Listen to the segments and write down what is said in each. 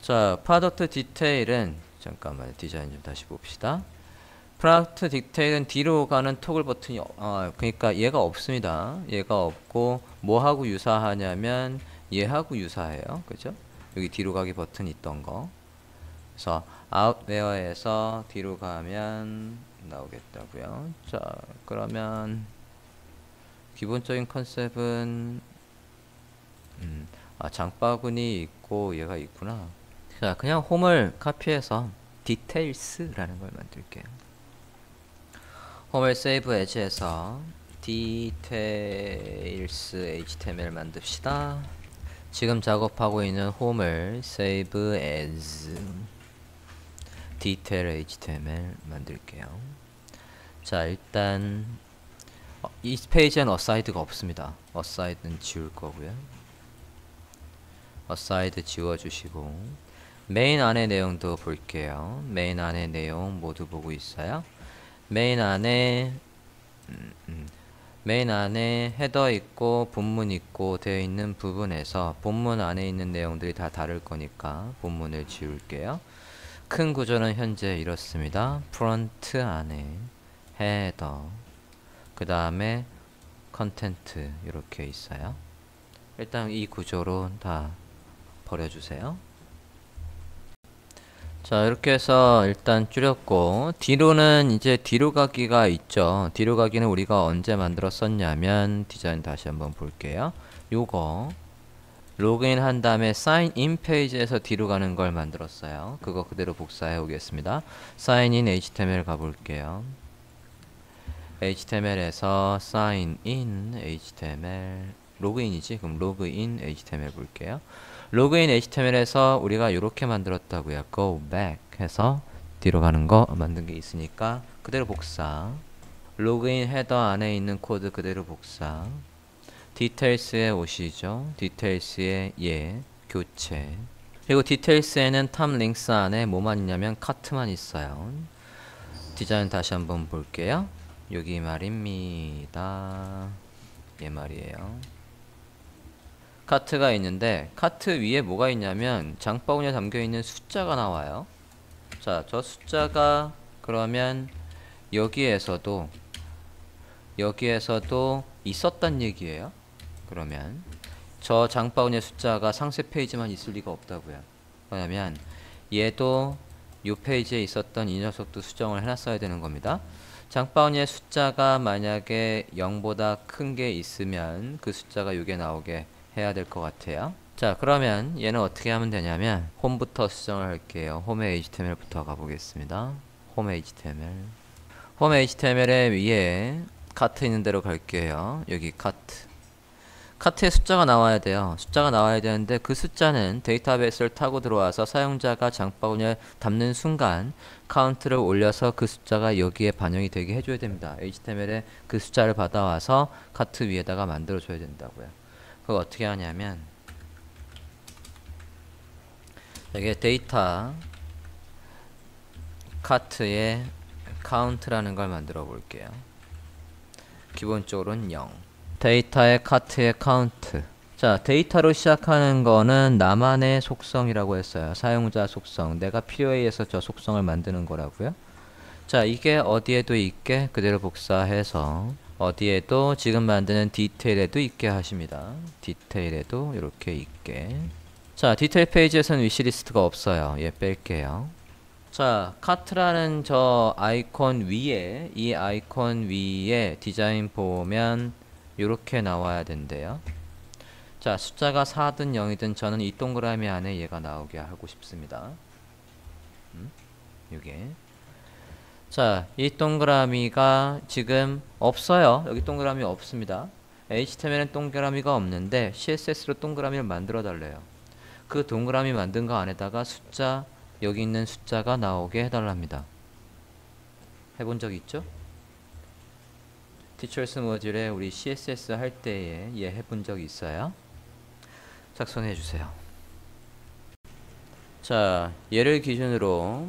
자, 프로덕트 디테일은 잠깐만 디자인 좀 다시 봅시다. 프로덕트 디테일은 뒤로 가는 토글 버튼이 그러니까 얘가 없습니다. 얘가 없고 뭐하고 유사하냐면 얘하고 유사해요. 그죠? 여기 뒤로 가기 버튼 있던 거. 그래서 아웃웨어에서 뒤로 가면 나오겠다고요. 자, 그러면 기본적인 컨셉은 장바구니 있고 얘가 있구나. 자, 그냥 홈을 카피해서 디테일스라는 걸 만들게요. 홈을 세이브 에즈해서 디테일스 HTML 만듭시다. 지금 작업하고 있는 홈을 세이브 에즈 디테일 HTML 만들게요. 자, 일단 이 페이지엔 어사이드가 없습니다. 어사이드는 지울 거고요. 어사이드 지워주시고 메인 안의 내용도 볼게요. 메인 안의 내용 모두 보고 있어요. 메인 안에 헤더 있고 본문 있고 되어 있는 부분에서 본문 안에 있는 내용들이 다 다를 거니까 본문을 지울게요. 큰 구조는 현재 이렇습니다. 프론트 안에 헤더, 그 다음에 컨텐트 이렇게 있어요. 일단 이 구조로 다 버려주세요. 자, 이렇게 해서 일단 줄였고, 뒤로는 이제 뒤로 가기가 있죠. 뒤로 가기는 우리가 언제 만들었었냐면 디자인 다시 한번 볼게요. 요거 로그인 한 다음에 사인 인 페이지에서 뒤로 가는 걸 만들었어요. 그거 그대로 복사해 오겠습니다. 사인 인 HTML 가볼게요. HTML에서 사인 인 HTML 로그인이지? 그럼 로그인 HTML 볼게요. 로그인 HTML에서 우리가 이렇게 만들었다고요. go back 해서 뒤로 가는 거 만든 게 있으니까 그대로 복사. 로그인 헤더 안에 있는 코드 그대로 복사. 디테일스에 오시죠. 디테일스에 교체. 그리고 디테일스에는 탑 링스 안에 뭐만 있냐면 카트만 있어요. 디자인 다시 한번 볼게요. 여기 말입니다. 얘 말이에요. 카트가 있는데 카트 위에 뭐가 있냐면 장바구니에 담겨있는 숫자가 나와요. 자, 저 숫자가 그러면 여기에서도 있었단 얘기예요. 그러면 저 장바구니의 숫자가 상세 페이지만 있을 리가 없다고요. 왜냐면 얘도 이 페이지에 있었던 이 녀석도 수정을 해놨어야 되는 겁니다. 장바구니의 숫자가 만약에 0보다 큰 게 있으면 그 숫자가 이게 나오게 해야 될 것 같아요. 자, 그러면 얘는 어떻게 하면 되냐면 홈부터 수정을 할게요. 홈의 HTML부터 가보겠습니다. 홈 HTML. 홈 HTML의 위에 카트 있는 대로 갈게요. 여기 카트. 카트에 숫자가 나와야 돼요. 숫자가 나와야 되는데 그 숫자는 데이터베이스를 타고 들어와서 사용자가 장바구니에 담는 순간 카운트를 올려서 그 숫자가 여기에 반영이 되게 해줘야 됩니다. HTML에 그 숫자를 받아와서 카트 위에다가 만들어줘야 된다고요. 그거 어떻게 하냐면 여기 데이터 카트에 카운트라는 걸 만들어 볼게요. 기본적으로는 0. 데이터의 카트의 카운트. 자, 데이터로 시작하는 거는 나만의 속성이라고 했어요. 사용자 속성. 내가 필요에 의해서 저 속성을 만드는 거라고요. 자, 이게 어디에도 있게 그대로 복사해서 어디에도 지금 만드는 디테일에도 있게 하십니다. 디테일에도 이렇게 있게. 자, 디테일 페이지에서는 위시리스트가 없어요. 얘 뺄게요. 자, 카트라는 저 아이콘 위에, 이 아이콘 위에 디자인 보면 요렇게 나와야 된대요. 자, 숫자가 4든 0이든 저는 이 동그라미 안에 얘가 나오게 하고 싶습니다. 요게. 자, 이 동그라미가 지금 없어요. 여기 동그라미 없습니다. HTML엔 동그라미가 없는데 CSS로 동그라미를 만들어 달래요. 그 동그라미 만든 거 안에다가 숫자, 여기 있는 숫자가 나오게 해달랍니다. 해본 적 있죠? 티처스 모듈에 우리 CSS 할 때에 얘 해본 적 있어요? 작성해 주세요. 자, 얘를 기준으로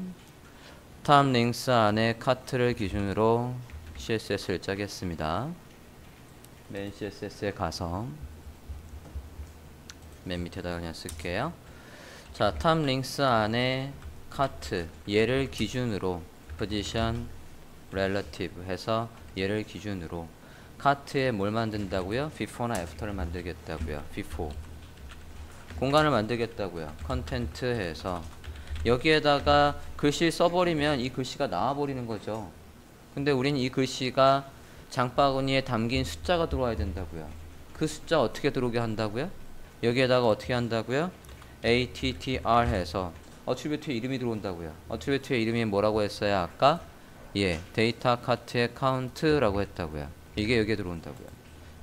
탑 링스 안에 카트를 기준으로 CSS를 짜겠습니다. 맨 CSS에 가서 맨 밑에다가 그냥 쓸게요. 자, 탑 링스 안에 카트 얘를 기준으로 포지션 렐러티브 해서 얘를 기준으로 카트에 뭘 만든다고요? before나 after를 만들겠다고요. before 공간을 만들겠다고요. 컨텐트 해서 여기에다가 글씨를 써버리면 이 글씨가 나와버리는 거죠. 근데 우린 이 글씨가 장바구니에 담긴 숫자가 들어와야 된다고요. 그 숫자 어떻게 들어오게 한다고요? 여기에다가 어떻게 한다고요? attr 해서 어트리뷰트의 이름이 들어온다고요. 어트리뷰트의 이름이 뭐라고 했어요? 아까 예, 데이터 카트의 카운트라고 했다고요. 이게 여기에 들어온다고요.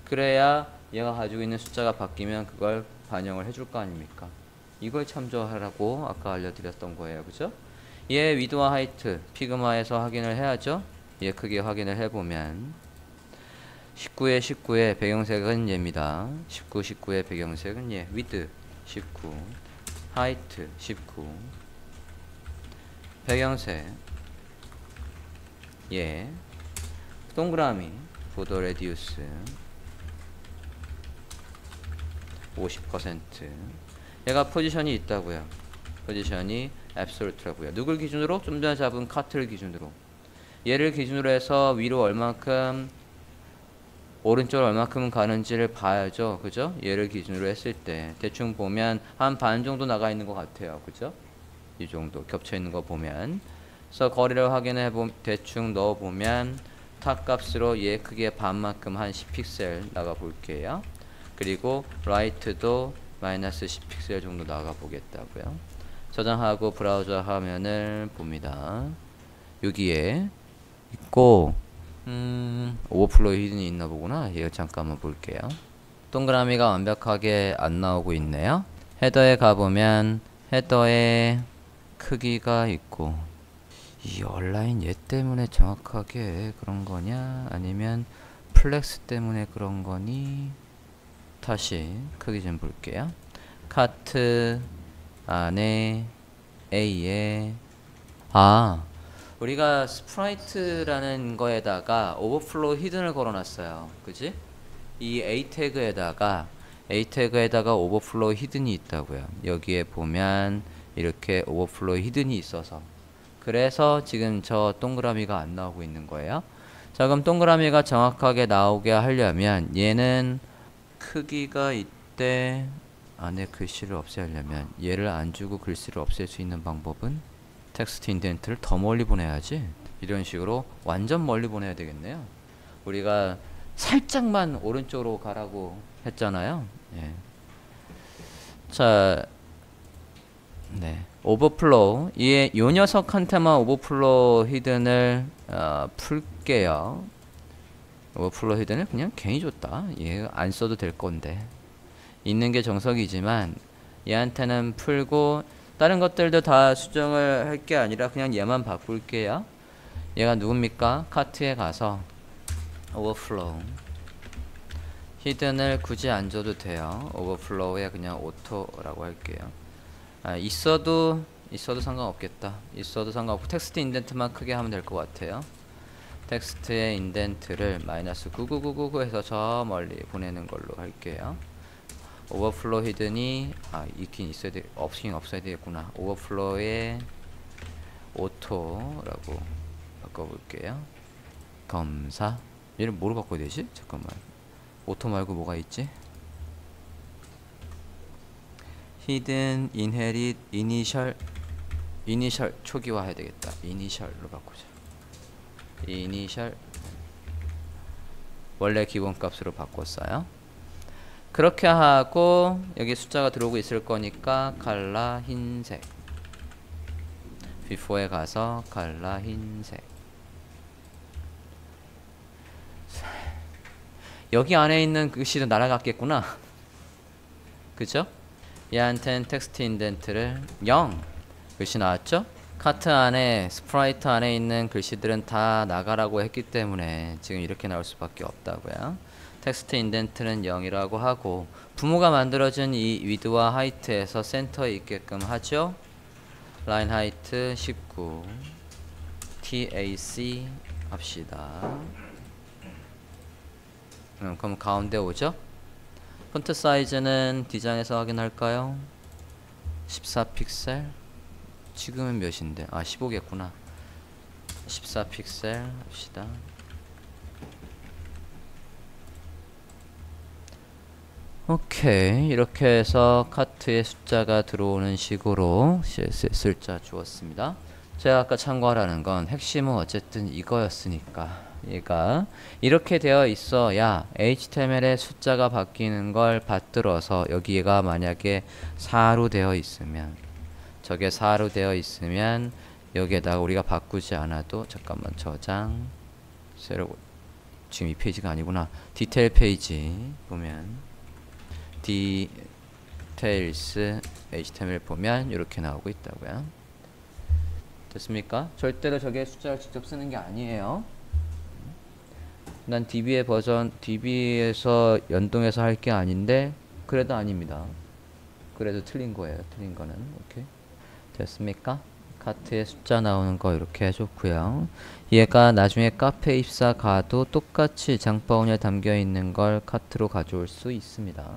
그래야 얘가 가지고 있는 숫자가 바뀌면 그걸 반영을 해줄 거 아닙니까? 이걸 참조하라고 아까 알려드렸던 거예요. 그죠? 얘 위드와 하이트 피그마에서 확인을 해야죠. 얘 크게 확인을 해보면 19의 배경색은 얘입니다. 19의 배경색은 얘 위드 19 하이트 19 배경색 예 동그라미 보더 레디우스 50% 얘가 포지션이 있다고요. 포지션이 앱솔루트라고요. 누굴 기준으로? 좀 전에 잡은 카트를 기준으로. 얘를 기준으로 해서 위로 얼만큼 오른쪽으로 얼만큼 가는지를 봐야죠. 그죠? 얘를 기준으로 했을 때 대충 보면 한 반 정도 나가 있는 것 같아요. 그죠? 이 정도 겹쳐 있는 거 보면 그래서 거리를 확인해 대충 넣어 보면 탑 값으로 얘 크기의 반만큼 한 10픽셀 나가 볼게요. 그리고 라이트도 마이너스 10픽셀 정도 나가 보겠다고요. 저장하고 브라우저 화면을 봅니다. 여기에 있고 오버플로우 히든이 있나 보구나. 이거 잠깐만 볼게요. 동그라미가 완벽하게 안 나오고 있네요. 헤더에 가보면 헤더에 크기가 있고 이 얼라인 얘 때문에 정확하게 그런 거냐 아니면 플렉스 때문에 그런 거니. 다시 크기 좀 볼게요. 카트 안에 A에 우리가 스프라이트라는 거에다가 오버플로우 히든을 걸어놨어요. 그지? 이 A 태그에다가 오버플로우 히든이 있다고요. 여기에 보면 이렇게 오버플로우 히든이 있어서 그래서 지금 저 동그라미가 안 나오고 있는 거예요. 자, 그럼 동그라미가 정확하게 나오게 하려면 얘는 크기가 이때 안에 글씨를 없애려면 얘를 안 주고 글씨를 없앨 수 있는 방법은 텍스트 인덴트를 더 멀리 보내야지. 이런 식으로 완전 멀리 보내야 되겠네요. 우리가 살짝만 오른쪽으로 가라고 했잖아요. 예. 자, 네. 오버플로우. 요 녀석한테만 오버플로우 히든을 풀게요. 오버플로우 히든을 그냥 괜히 줬다. 얘 안 써도 될 건데. 있는 게 정석이지만 얘한테는 풀고 다른 것들도 다 수정을 할 게 아니라 그냥 얘만 바꿀게요. 얘가 누굽니까? 카트에 가서 오버플로우 히든을 굳이 안 줘도 돼요. 오버플로우에 그냥 오토라고 할게요. 있어도 상관없겠다. 있어도 상관없고 텍스트 인덴트만 크게 하면 될 것 같아요. 텍스트의 인덴트를 마이너스 99999 해서 저 멀리 보내는 걸로 할게요. 오버플로우 히든이 있긴 있어야 돼. 없긴 없어야 되겠구나. 오버플로우에 오토라고 바꿔볼게요. 검사. 얘를 뭐로 바꿔야 되지? 잠깐만. 오토 말고 뭐가 있지? 히든 인헤릿 이니셜 초기화 해야 되겠다. 이니셜로 바꾸자. 이니셜 원래 기본값으로 바꿨어요. 그렇게 하고 여기 숫자가 들어오고 있을 거니까 칼라 흰색 before에 가서 칼라 흰색 여기 안에 있는 글씨도 날아갔겠구나. 그죠? 얘한텐 텍스트 인덴트를 0 글씨 나왔죠? 카트 안에 스프라이트 안에 있는 글씨들은 다 나가라고 했기 때문에 지금 이렇게 나올 수밖에 없다고요. 텍스트 인덴트는 0이라고 하고 부모가 만들어준 이 위드와 하이트에서 센터에 있게끔 하죠. 라인 하이트 19 TAC 합시다. 그럼 가운데 오죠. 폰트 사이즈는 디자인에서 확인할까요? 14픽셀 지금은 몇인데 15겠구나. 14픽셀 합시다. 오케이, 이렇게 해서 카트에 숫자가 들어오는 식으로 CSS를 짜 주었습니다. 제가 아까 참고하라는 건 핵심은 어쨌든 이거였으니까, 얘가 이렇게 되어 있어야 HTML에 숫자가 바뀌는 걸 받들어서, 여기가 만약에 4로 되어 있으면, 저게 4로 되어 있으면 여기에다가 우리가 바꾸지 않아도, 잠깐만 저장, 새로, 지금 이 페이지가 아니구나. 디테일 페이지 보면 디테일스 HTML 보면 이렇게 나오고 있다고요. 됐습니까? 절대로 저게 숫자를 직접 쓰는 게 아니에요. 난 DB의 버전, DB에서 연동해서 할 게 아닌데, 그래도 아닙니다. 그래도 틀린 거예요. 틀린 거는. 오케이. 됐습니까? 카트에 숫자 나오는 거 이렇게 해줬고요. 얘가 나중에 카페 입사 가도 똑같이 장바구니에 담겨 있는 걸 카트로 가져올 수 있습니다.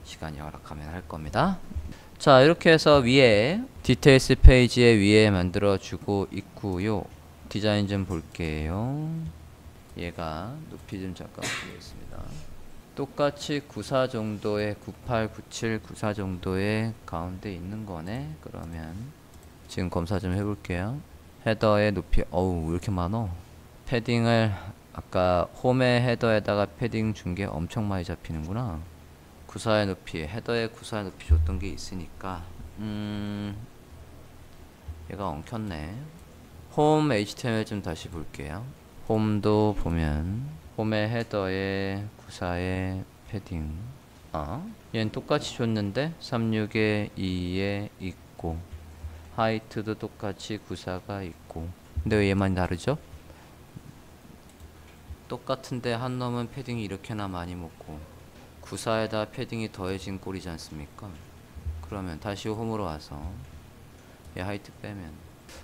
시간이 허락하면 할 겁니다. 자, 이렇게 해서 위에 디테일스 페이지에 위에 만들어 주고 있고요. 디자인 좀 볼게요. 얘가 높이 좀 잠깐 보겠습니다. 똑같이 94 정도의 98, 97, 94 정도의 가운데 있는 거네. 그러면 지금 검사 좀 해볼게요. 헤더의 높이, 어우 왜 이렇게 많어? 패딩을 아까 홈의 헤더에다가 패딩 준 게 엄청 많이 잡히는구나. 94의 높이, 헤더에 94의 높이 줬던 게 있으니까 얘가 엉켰네. 홈 HTML 좀 다시 볼게요. 홈도 보면 홈의 헤더에 94의 패딩, 얘는 똑같이 줬는데 36에 2에 있고, 하이트도 똑같이 94가 있고, 근데 왜 얘만 다르죠? 똑같은데 한 놈은 패딩이 이렇게나 많이 먹고 94에다 패딩이 더해진 꼴이지 않습니까? 그러면 다시 홈으로 와서 얘 하이트 빼면,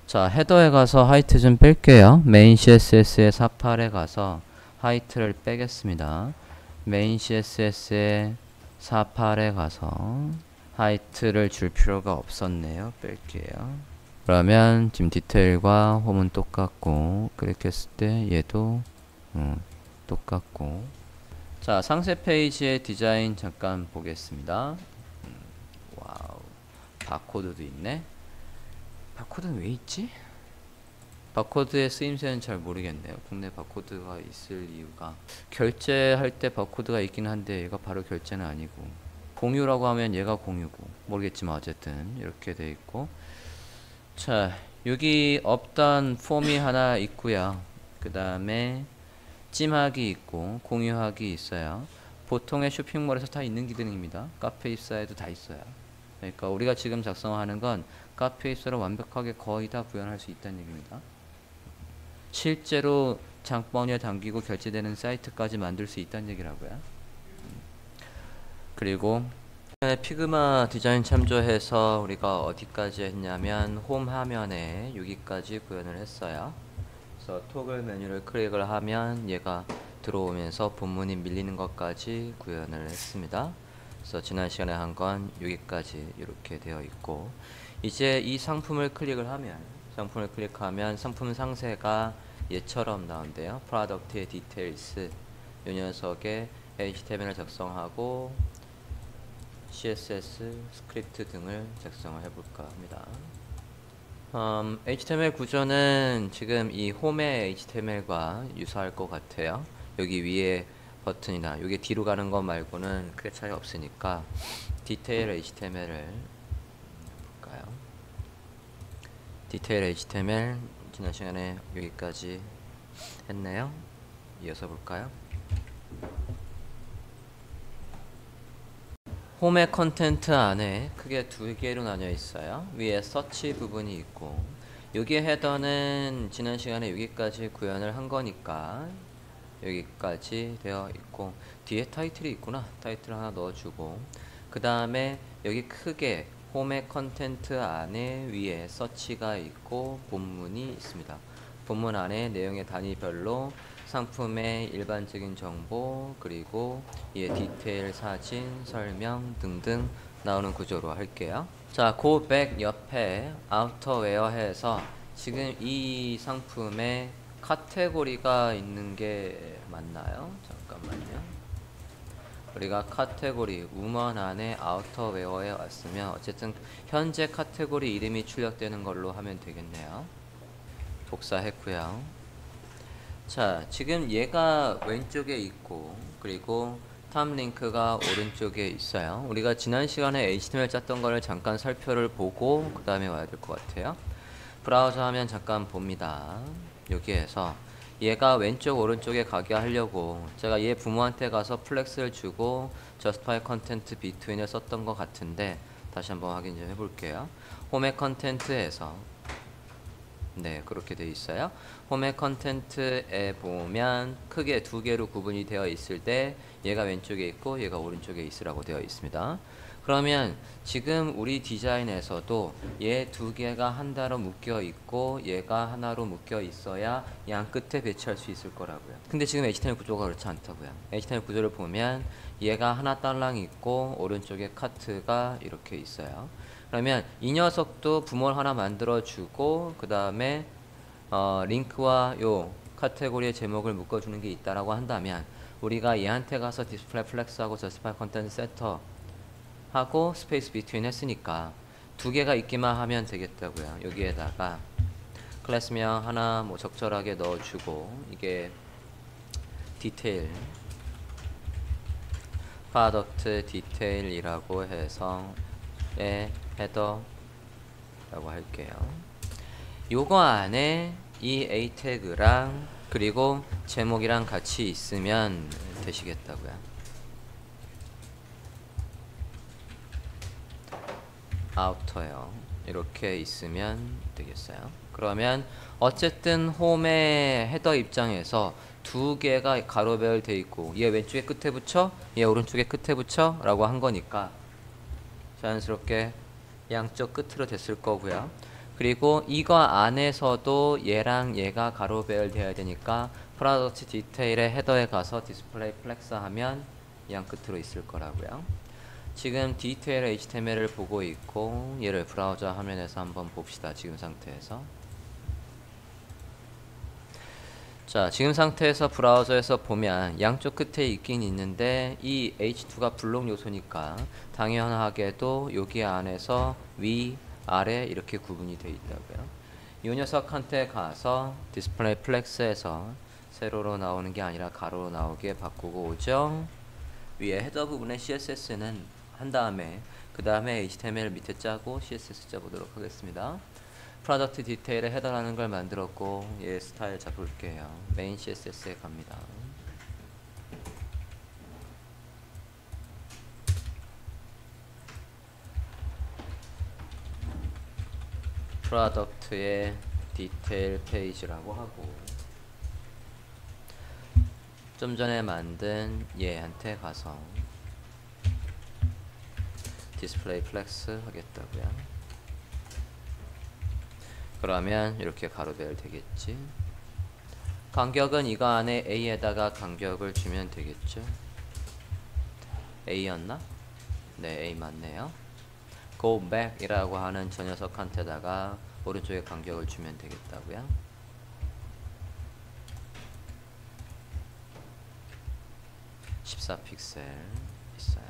자, 헤더에 가서 하이트 좀 뺄게요. 메인 CSS의 48에 가서 하이트를 빼겠습니다. 메인 CSS의 48에 가서 하이트를 줄 필요가 없었네요. 뺄게요. 그러면 지금 디테일과 홈은 똑같고, 클릭했을 때 얘도 똑같고. 자, 상세 페이지의 디자인 잠깐 보겠습니다. 와우, 바코드도 있네. 바코드는 왜 있지? 바코드의 쓰임새는 잘 모르겠네요. 국내 바코드가 있을 이유가, 결제할 때 바코드가 있긴 한데 얘가 바로 결제는 아니고, 공유라고 하면 얘가 공유고, 모르겠지만 어쨌든 이렇게 돼 있고. 자, 여기 없던 폼이 하나 있고요. 그 다음에 찜하기 있고 공유하기 있어요. 보통의 쇼핑몰에서 다 있는 기능입니다. 카페 입사에도 다 있어요. 그러니까 우리가 지금 작성하는 건 카페 입사를 완벽하게 거의 다 구현할 수 있다는 얘기입니다. 실제로 장바구니에 담기고 결제되는 사이트까지 만들 수 있다는 얘기라고요. 그리고 피그마 디자인 참조해서 우리가 어디까지 했냐면 홈 화면에 여기까지 구현을 했어요. 그래서 토글 메뉴를 클릭을 하면 얘가 들어오면서 본문이 밀리는 것까지 구현을 했습니다. 그래서 지난 시간에 한 건 여기까지 이렇게 되어 있고, 이제 이 상품을 클릭을 하면, 상품 상세가 얘처럼 나온대요. 프로덕트의 디테일스, 이 녀석에 HTML을 작성하고 CSS, 스크립트 등을 작성을 해볼까 합니다. HTML 구조는 지금 이 홈의 HTML과 유사할 것 같아요. 여기 위에 버튼이나 여기 뒤로 가는 것 말고는 크게 차이 없으니까 디테일 HTML을 볼까요? 디테일 HTML 지난 시간에 여기까지 했네요. 이어서 볼까요? 홈의 컨텐트 안에 크게 두 개로 나뉘어 있어요. 위에 서치 부분이 있고, 여기 헤더는 지난 시간에 여기까지 구현을 한 거니까 여기까지 되어 있고, 뒤에 타이틀이 있구나. 타이틀 하나 넣어주고, 그 다음에 여기 크게 홈의 컨텐트 안에 위에 서치가 있고 본문이 있습니다. 본문 안에 내용의 단위별로 상품의 일반적인 정보, 그리고 이 디테일, 사진, 설명 등등 나오는 구조로 할게요. 자, go back 옆에 outerwear 해서 지금 이 상품에 카테고리가 있는 게 맞나요? 잠깐만요. 우리가 카테고리 우먼 안에 아우터웨어에 왔으면 어쨌든 현재 카테고리 이름이 출력되는 걸로 하면 되겠네요. 복사했고요. 자, 지금 얘가 왼쪽에 있고 그리고 탑 링크가 오른쪽에 있어요. 우리가 지난 시간에 HTML 짰던 거를 잠깐 살펴를 보고 그 다음에 와야 될 것 같아요. 브라우저 하면 잠깐 봅니다. 여기에서 얘가 왼쪽 오른쪽에 가게 하려고 제가 얘 부모한테 가서 플렉스를 주고 justify content between을 썼던 것 같은데 다시 한번 확인 좀 해볼게요. 홈의 컨텐츠에서 네, 그렇게 되어 있어요. 홈의 컨텐츠에 보면 크게 두 개로 구분이 되어 있을 때 얘가 왼쪽에 있고 얘가 오른쪽에 있으라고 되어 있습니다. 그러면 지금 우리 디자인에서도 얘 두 개가 한 달로 묶여 있고 얘가 하나로 묶여 있어야 양 끝에 배치할 수 있을 거라고요. 근데 지금 HTML 구조가 그렇지 않다고요. HTML 구조를 보면 얘가 하나 딸랑 있고 오른쪽에 카트가 이렇게 있어요. 그러면 이 녀석도 부모를 하나 만들어 주고 그 다음에 링크와 요 카테고리의 제목을 묶어주는 게 있다라고 한다면 우리가 얘한테 가서 디스플레이 플렉스하고 저스티파이 컨텐츠 세터 하고 스페이스 비트윈 했으니까 두 개가 있기만 하면 되겠다고요. 여기에다가 클래스명 하나 뭐 적절하게 넣어주고 이게 디테일 프로덕트 디테일이라고 해서 헤더라고 할게요. 요거 안에 이 A 태그랑 그리고 제목이랑 같이 있으면 되시겠다고요. 아우터요. 이렇게 있으면 되겠어요. 그러면 어쨌든 홈의 헤더 입장에서 두 개가 가로배열 돼 있고 얘 왼쪽에 끝에 붙여 얘 오른쪽에 끝에 붙여 라고 한 거니까 자연스럽게 양쪽 끝으로 됐을 거고요. 그리고 이거 안에서도 얘랑 얘가 가로 배열 돼야 되니까 프로덕트 디테일의 헤더에 가서 디스플레이 플렉스 하면 양 끝으로 있을 거라고요. 지금 디테일 HTML을 보고 있고 얘를 브라우저 화면에서 한번 봅시다. 지금 상태에서 자, 지금 상태에서 브라우저에서 보면 양쪽 끝에 있긴 있는데 이 H2가 블록 요소니까 당연하게도 여기 안에서 위, 아래 이렇게 구분이 되어 있다고요. 이 녀석한테 가서 디스플레이 플렉스에서 세로로 나오는 게 아니라 가로로 나오게 바꾸고 오죠. 위에 헤더 부분에 CSS는 한 다음에 그 다음에 HTML 밑에 짜고 CSS 짜보도록 하겠습니다. 프로덕트 디테일에 헤더라는 걸 만들었고 얘 스타일 잡을게요. 메인 CSS에 갑니다. 프로덕트의 디테일 페이지라고 하고 좀 전에 만든 얘한테 가서 디스플레이 플렉스 하겠다고요. 그러면 이렇게 가로 배열 되겠지. 간격은 이거 안에 A에다가 간격을 주면 되겠죠. A였나? 네, A 맞네요. Go back 이라고 하는 저 녀석한테다가 오른쪽에 간격을 주면 되겠다고요. (14픽셀) 있어요.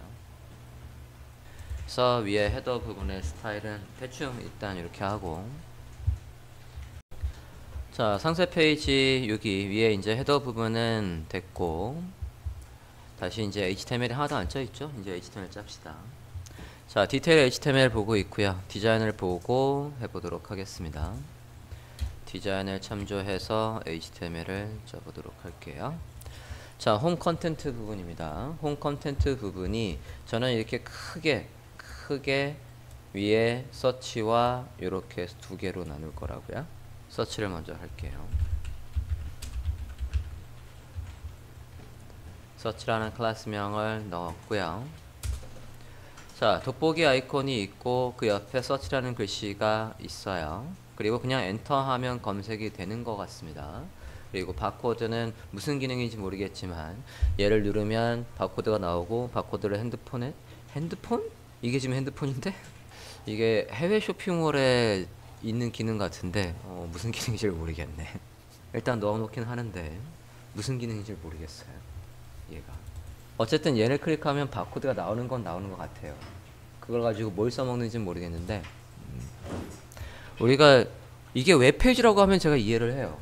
그래서 위에 헤더 부분의 스타일은 대충 일단 이렇게 하고 자, 상세 페이지 여기 위에 이제 헤더 부분은 됐고 다시 이제 HTML이 하나도 안 쪄 있죠? 이제 HTML 짭시다. 자, 디테일 HTML 보고 있고요. 디자인을 보고 해보도록 하겠습니다. 디자인을 참조해서 HTML을 짜보도록 할게요. 자, 홈 컨텐트 부분입니다. 홈 컨텐트 부분이 저는 이렇게 크게 위에 서치와 이렇게 두 개로 나눌 거라고요. 서치를 먼저 할게요. 서치라는 클래스명을 넣었고요. 자, 돋보기 아이콘이 있고 그 옆에 서치라는 글씨가 있어요. 그리고 그냥 엔터 하면 검색이 되는 것 같습니다. 그리고 바코드는 무슨 기능인지 모르겠지만 얘를 누르면 바코드가 나오고 바코드를 핸드폰? 이게 지금 핸드폰인데? 이게 해외 쇼핑몰에 있는 기능 같은데 무슨 기능인지 모르겠네. 일단 넣어놓긴 하는데 무슨 기능인지 모르겠어요. 얘가 어쨌든 얘를 클릭하면 바코드가 나오는 건 나오는 것 같아요. 그걸 가지고 뭘 써먹는지는 모르겠는데 우리가 이게 웹페이지라고 하면 제가 이해를 해요.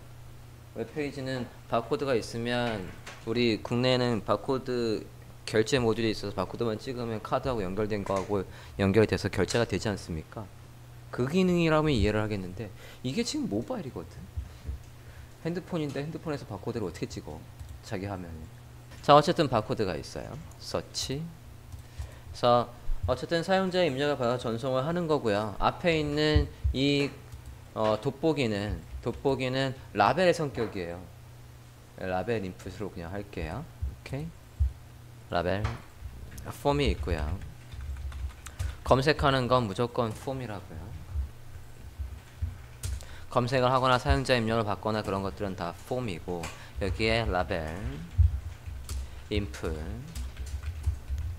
웹페이지는 바코드가 있으면 우리 국내에는 바코드 결제 모듈이 있어서 바코드만 찍으면 카드하고 연결된 거하고 연결돼서 결제가 되지 않습니까? 그 기능이라면 이해를 하겠는데 이게 지금 모바일이거든. 핸드폰인데 핸드폰에서 바코드를 어떻게 찍어? 자기 화면에. 자, 어쨌든 바코드가 있어요. 서치. 그래서 어쨌든 사용자의 입력을 받아 전송을 하는 거고요. 앞에 있는 이 돋보기는 라벨의 성격이에요. 라벨 인풋으로 그냥 할게요. 오케이. 라벨 폼이 있고요. 검색하는 건 무조건 폼이라고요. 검색을 하거나 사용자 입력을 받거나 그런 것들은 다 폼이고 여기에 라벨 인풋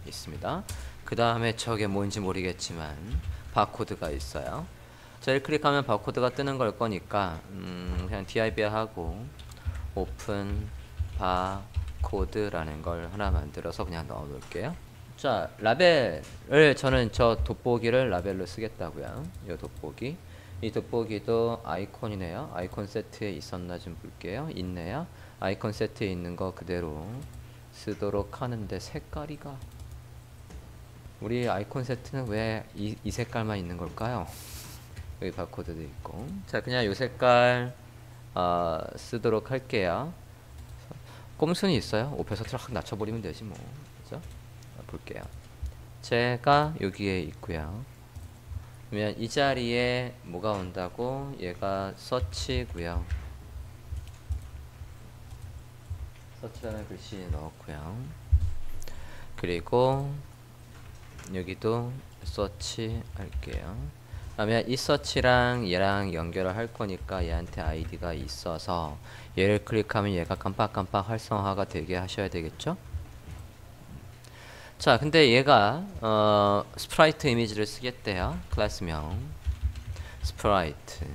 있습니다. 그 다음에 저게 뭔지 모르겠지만 바코드가 있어요. 저를 클릭하면 바코드가 뜨는 걸 거니까 그냥 div 하고 오픈 바코드라는 걸 하나 만들어서 그냥 넣어 놓을게요. 자, 라벨을 저는 저 돋보기를 라벨로 쓰겠다고요. 이 돋보기. 이 돋보기도 아이콘이네요. 아이콘 세트에 있었나 좀 볼게요. 있네요. 아이콘 세트에 있는 거 그대로 쓰도록 하는데 색깔이가 우리 아이콘 세트는 왜 이 색깔만 있는 걸까요? 여기 바코드도 있고. 자, 그냥 이 색깔 쓰도록 할게요. 꼼순이 있어요. 옵에서 쫙 낮춰버리면 되지 뭐. 그죠? 볼게요. 제가 여기에 있고요. 그러면 이 자리에 뭐가 온다고? 얘가 서치고요. 서치라는 글씨 넣었고요. 그리고 여기도 서치 할게요. 그러면 이 서치랑 얘랑 연결을 할 거니까 얘한테 아이디가 있어서 얘를 클릭하면 얘가 깜빡깜빡 활성화가 되게 하셔야 되겠죠? 자, 근데 얘가 스프라이트 이미지를 쓰겠대요. 클래스명 스프라이트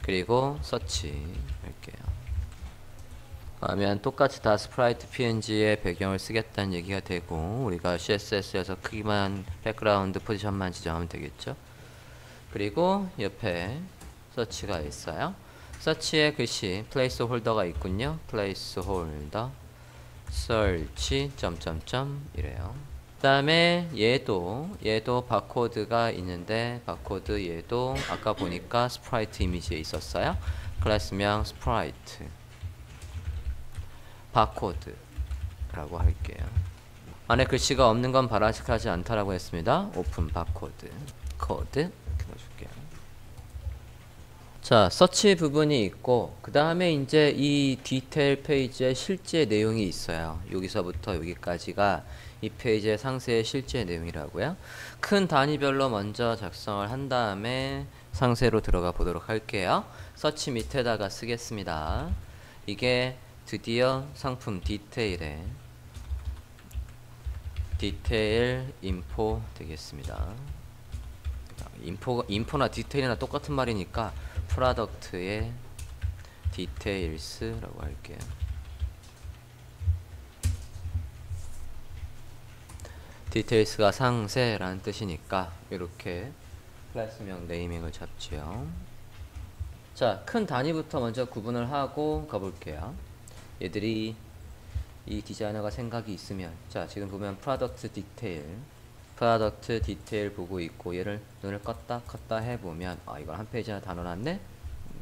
그리고 서치 할게요. 그러면 똑같이 다 스프라이트 png의 배경을 쓰겠다는 얘기가 되고 우리가 css에서 크기만 백그라운드 포지션만 지정하면 되겠죠. 그리고 옆에 서치가 있어요. 서치의 글씨 플레이스홀더가 있군요. 플레이스홀더 search 점점점 이래요. 그 다음에 얘도 바코드가 있는데 바코드 얘도 아까 보니까 스프라이트 이미지에 있었어요. 클래스명 스프라이트 바코드 라고 할게요. 안에 글씨가 없는 건 바람직하지 않다라고 했습니다. 오픈 바코드 코드 이렇게 넣어줄게요. 자, 서치 부분이 있고 그 다음에 이제 이 디테일 페이지에 실제 내용이 있어요. 여기서부터 여기까지가 이 페이지의 상세의 실제 내용이라고요. 큰 단위별로 먼저 작성을 한 다음에 상세로 들어가 보도록 할게요. 서치 밑에다가 쓰겠습니다. 이게 드디어 상품 디테일에 디테일 인포 되겠습니다. 인포나 디테일이나 똑같은 말이니까 프로덕트의 디테일스라고 할게요. 디테일스가 상세라는 뜻이니까 이렇게 클래스명 네이밍을 잡지요. 자, 큰 단위부터 먼저 구분을 하고 가볼게요. 얘들이 이 디자이너가 생각이 있으면 자, 지금 보면 프로덕트 디테일 보고 있고 얘를 눈을 껐다 해보면 이걸 한 페이지나 다 넣어놨네?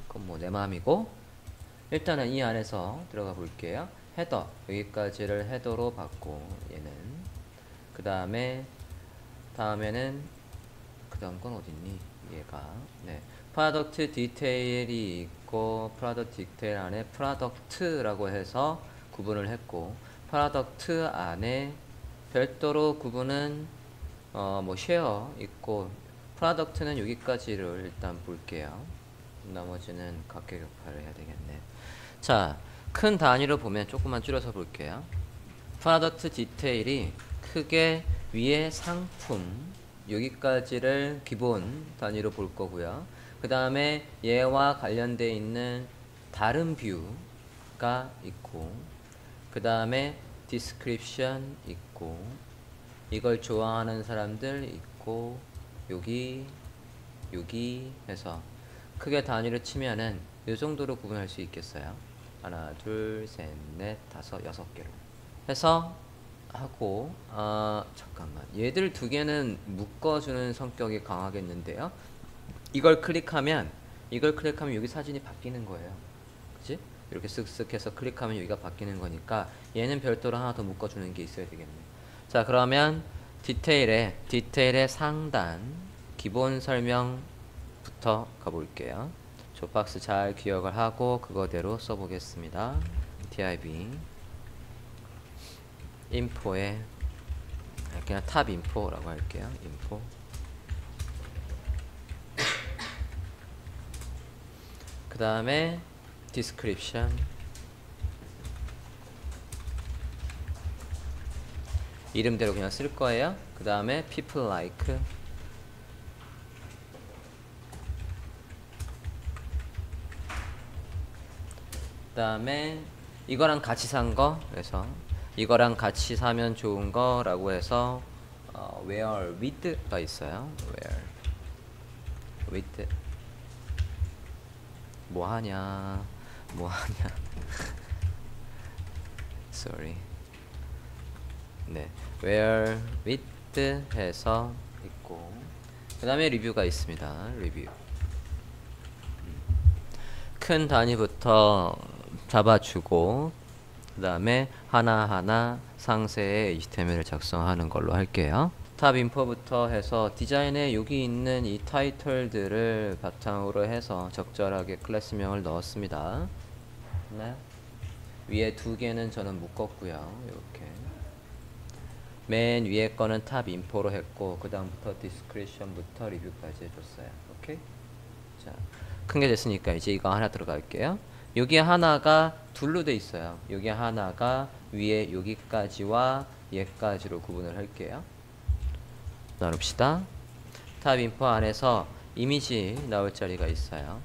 그건 뭐 내 마음이고 일단은 이 안에서 들어가 볼게요. 헤더 여기까지를 헤더로 받고 얘는 그 다음에는 그 다음 건 어딨니? 얘가 네 프로덕트 디테일이 있고 프로덕트 디테일 안에 프로덕트라고 해서 구분을 했고 프로덕트 안에 별도로 구분은 뭐 쉐어 있고 프로덕트는 여기까지를 일단 볼게요. 나머지는 각계격파를 해야 되겠네. 자, 큰 단위로 보면 조금만 줄여서 볼게요. 프로덕트 디테일이 크게 위에 상품 여기까지를 기본 단위로 볼 거고요. 그 다음에 얘와 관련되어 있는 다른 뷰가 있고, 그 다음에 description 있고, 이걸 좋아하는 사람들 있고, 여기 해서 크게 단위로 치면은 이 정도로 구분할 수 있겠어요. 하나, 둘, 셋, 넷, 다섯, 6개로 해서 하고, 잠깐만, 얘들 두 개는 묶어주는 성격이 강하겠는데요. 이걸 클릭하면 여기 사진이 바뀌는 거예요. 그치? 이렇게 쓱쓱 해서 클릭하면 여기가 바뀌는 거니까 얘는 별도로 하나 더 묶어주는 게 있어야 되겠네요. 자, 그러면 디테일의 상단 기본 설명부터 가볼게요. 조박스 잘 기억을 하고 그거대로 써보겠습니다. div 인포에 그냥 탑 인포라고 할게요. 인포 그 다음에 description 이름대로 그냥 쓸 거예요. 그 다음에 people like 그 다음에 이거랑 같이 산 거, 그래서 이거랑 같이 사면 좋은 거라고 해서 where with가 있어요. where with 뭐하냐 sorry. 네, where with 해서 있고, 그 다음에 리뷰가 있습니다. 리뷰 큰 단위부터 잡아주고 그 다음에 하나하나 상세의 HTML을 작성하는 걸로 할게요. 탑 인포부터 해서 디자인에 여기 있는 이 타이틀들을 바탕으로 해서 적절하게 클래스명을 넣었습니다. 네. 위에 두 개는 저는 묶었고요. 이렇게 맨 위에 거는 탑 인포로 했고, 그 다음부터 디스크리션부터 리뷰까지 해줬어요. 오케이? 자, 큰 게 됐으니까 이제 이거 하나 들어갈게요. 여기 하나가 둘로 돼 있어요. 여기 하나가 위에 여기까지와 얘까지로 구분을 할게요. 나눕시다. 탑 인포 안에서 이미지 나올 자리가 있어요.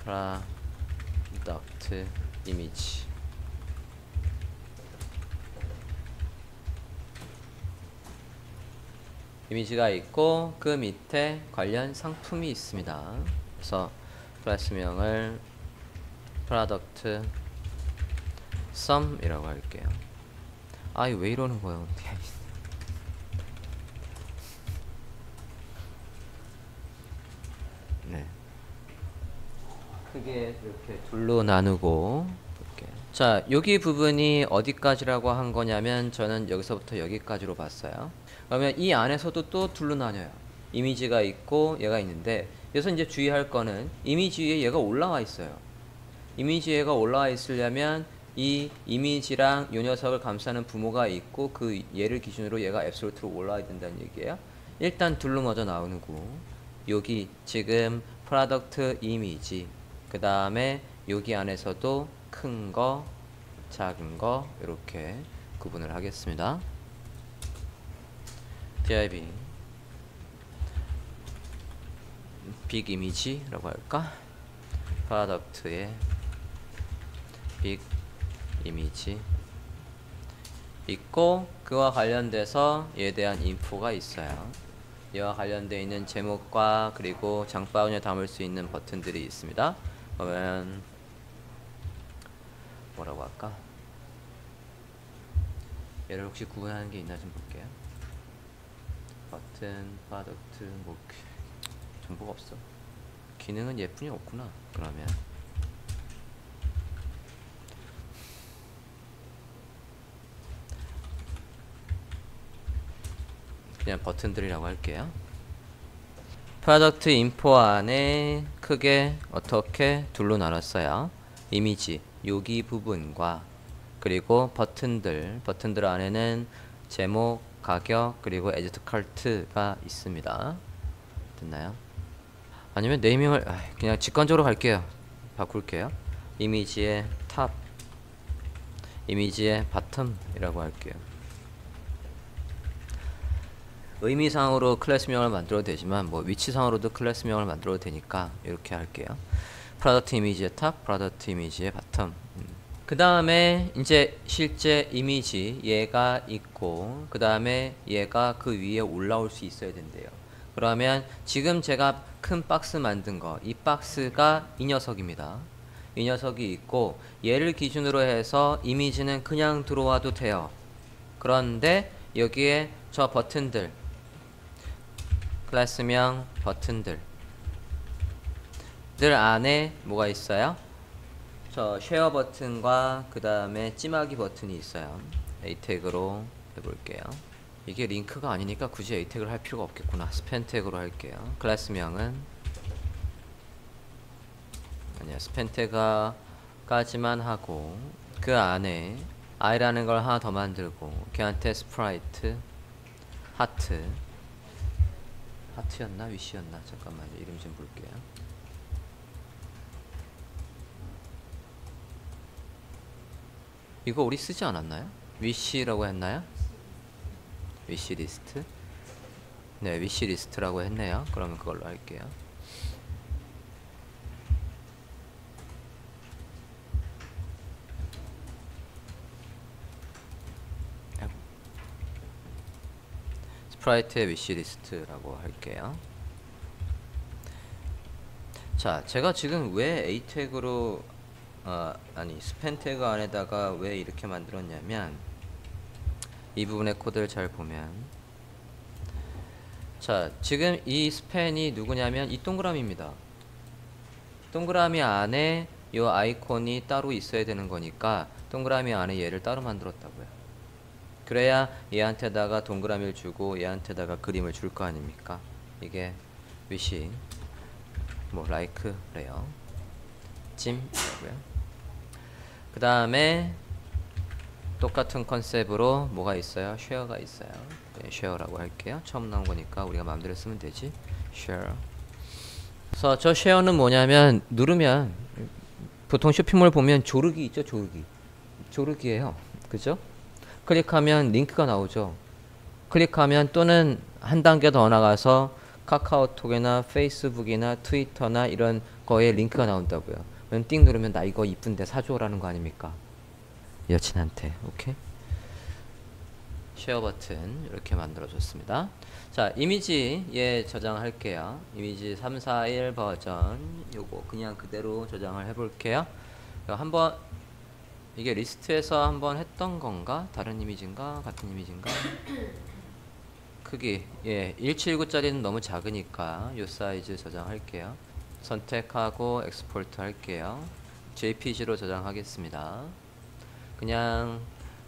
product image 이미지가 있고 그 밑에 관련 상품이 있습니다. 그래서 클래스명을 product sum이라고 할게요. 아이 왜 이러는 거예요? 네. 크게 이렇게 둘로 나누고 이렇게. 자, 여기 부분이 어디까지라고 한 거냐면 저는 여기서부터 여기까지로 봤어요. 그러면 이 안에서도 또 둘로 나뉘어요. 이미지가 있고 얘가 있는데, 여기서 이제 주의할 거는 이미지 위에 얘가 올라와 있어요. 이미지 위에가 올라와 있으려면 이 이미지랑 이 녀석을 감싸는 부모가 있고 그 얘를 기준으로 얘가 앱솔루트로 올라와야 된다는 얘기예요. 일단 둘로 먼저 나오고, 여기 지금 프로덕트 이미지, 그 다음에 여기 안에서도 큰 거, 작은 거 이렇게 구분을 하겠습니다. div 빅 이미지라고 할까? 프로덕트의 빅 이미지 있고, 그와 관련돼서 얘에 대한 인포가 있어요. 이와 관련되어 있는 제목과 그리고 장바구니에 담을 수 있는 버튼들이 있습니다. 그러면 뭐라고 할까? 얘를 혹시 구분하는 게 있나 좀 볼게요. 버튼, 프로덕트, 뭐 정보가 없어. 기능은 예쁜이 없구나. 그러면 그냥 버튼들이라고 할게요. 프로덕트 인포 안에 크게 어떻게 둘로 나눴어요. 이미지 여기 부분과 그리고 버튼들 안에는 제목, 가격, 그리고 에디트 카트가 있습니다. 됐나요? 아니면 네이밍을 그냥 직관적으로 갈게요. 바꿀게요. 이미지의 탑, 이미지의 바텀이라고 할게요. 의미상으로 클래스명을 만들어도 되지만 뭐 위치상으로도 클래스명을 만들어도 되니까 이렇게 할게요. 프로덕트 이미지의 탑, 프로덕트 이미지의 바텀. 그 다음에 이제 실제 이미지 얘가 있고 그 다음에 얘가 그 위에 올라올 수 있어야 된대요. 그러면 지금 제가 큰 박스 만든 거, 이 박스가 이 녀석입니다. 이 녀석이 있고 얘를 기준으로 해서 이미지는 그냥 들어와도 돼요. 그런데 여기에 저 버튼들, 클래스명 버튼들 안에 뭐가 있어요? 저 쉐어 버튼과 그 다음에 찜하기 버튼이 있어요. A 태그로 해볼게요. 이게 링크가 아니니까 굳이 A 태그를 할 필요가 없겠구나. 스팬 태그로 할게요. 클래스명은 아니야, 스팬 태그까지만 하고 그 안에 i라는 걸 하나 더 만들고 걔한테 스프라이트 하트였나 위시였나 잠깐만요. 이름 좀 볼게요. 이거 우리 쓰지 않았나요? 위시라고 했나요? 위시리스트? 네, 위시리스트라고 했네요. 그러면 그걸로 할게요. 스프라이트의 위시리스트라고 할게요. 자, 제가 지금 왜 A 태그로 아니 스팬 태그 안에다가 왜 이렇게 만들었냐면 이 부분의 코드를 잘 보면 자, 지금 이 스팬이 누구냐면 이 동그라미입니다. 동그라미 안에 이 아이콘이 따로 있어야 되는 거니까 동그라미 안에 얘를 따로 만들었다고요. 그래야 얘한테다가 동그라미를 주고 얘한테다가 그림을 줄 거 아닙니까? 이게 위시 뭐 like래요. 찜이라고요. 그 다음에 똑같은 컨셉으로 뭐가 있어요? 쉐어가 있어요. 네, 쉐어라고 할게요. 처음 나온 거니까 우리가 마음대로 쓰면 되지. 쉐어. 그래서 저 쉐어는 뭐냐면 누르면 보통 쇼핑몰 보면 조르기 있죠? 조르기예요. 그죠? 클릭하면 링크가 나오죠. 클릭하면 또는 한 단계 더 나가서 카카오톡이나 페이스북이나 트위터나 이런 거에 링크가 나온다고요. 그럼 띵 누르면 나 이거 이쁜데 사줘라는 거 아닙니까? 여친한테. 오케이? 쉐어 버튼 이렇게 만들어줬습니다. 자, 이미지 얘 저장할게요. 이미지 341 버전 요거 그냥 그대로 저장을 해볼게요. 한번 이게 리스트에서 한번 했던 건가? 다른 이미지인가? 같은 이미지인가? 크기 예 179짜리는 너무 작으니까 요 사이즈 저장할게요. 선택하고 엑스포트 할게요. JPG로 저장하겠습니다. 그냥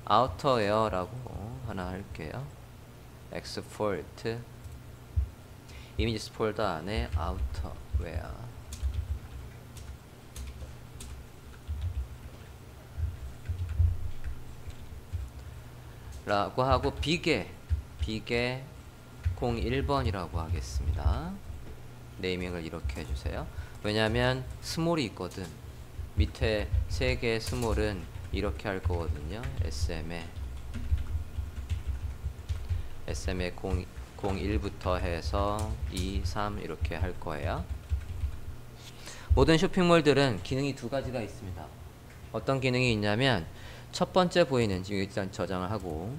아우터웨어라고 하나 할게요. 엑스포트 이미지 폴더 안에 아우터웨어 라고 하고 비계 01번이라고 하겠습니다. 네이밍을 이렇게 해주세요. 왜냐하면 스몰이 있거든. 밑에 3개의 스몰은 이렇게 할 거거든요. SM에 01부터 해서 2, 3 이렇게 할 거예요. 모든 쇼핑몰들은 기능이 두 가지가 있습니다. 어떤 기능이 있냐면 첫 번째 보이는 지금 일단 저장을 하고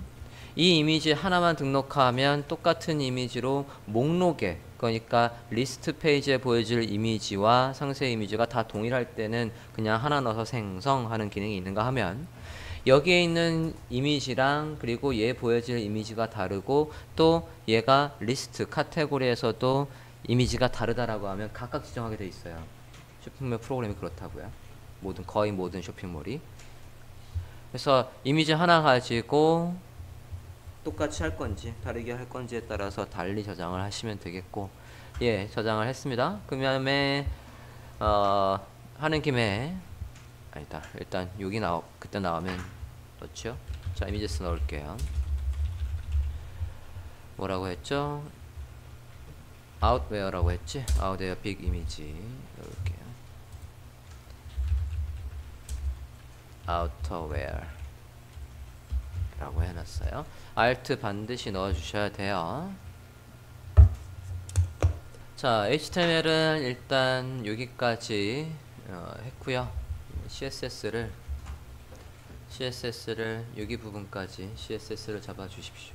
이 이미지 하나만 등록하면 똑같은 이미지로 목록에 그러니까 리스트 페이지에 보여질 이미지와 상세 이미지가 다 동일할 때는 그냥 하나 넣어서 생성하는 기능이 있는가 하면 여기에 있는 이미지랑 그리고 얘 보여질 이미지가 다르고 또 얘가 리스트 카테고리에서도 이미지가 다르다라고 하면 각각 지정하게 돼 있어요. 쇼핑몰 프로그램이 그렇다고요. 거의 모든 쇼핑몰이. 그래서 이미지 하나 가지고 똑같이 할 건지 다르게 할 건지에 따라서 달리 저장을 하시면 되겠고 예 저장을 했습니다. 그 다음에 하는 김에 아니다 일단 여기 그때 나오면 넣죠. 자 이미지스 넣을게요. 뭐라고 했죠? 아웃웨어라고 했지? 아웃웨어 빅 이미지 넣을게요. 아우터웨어 라고 해놨어요. Alt 반드시 넣어주셔야 돼요. 자, HTML은 일단 여기까지 했고요. CSS를 여기 부분까지 CSS를 잡아 주십시오.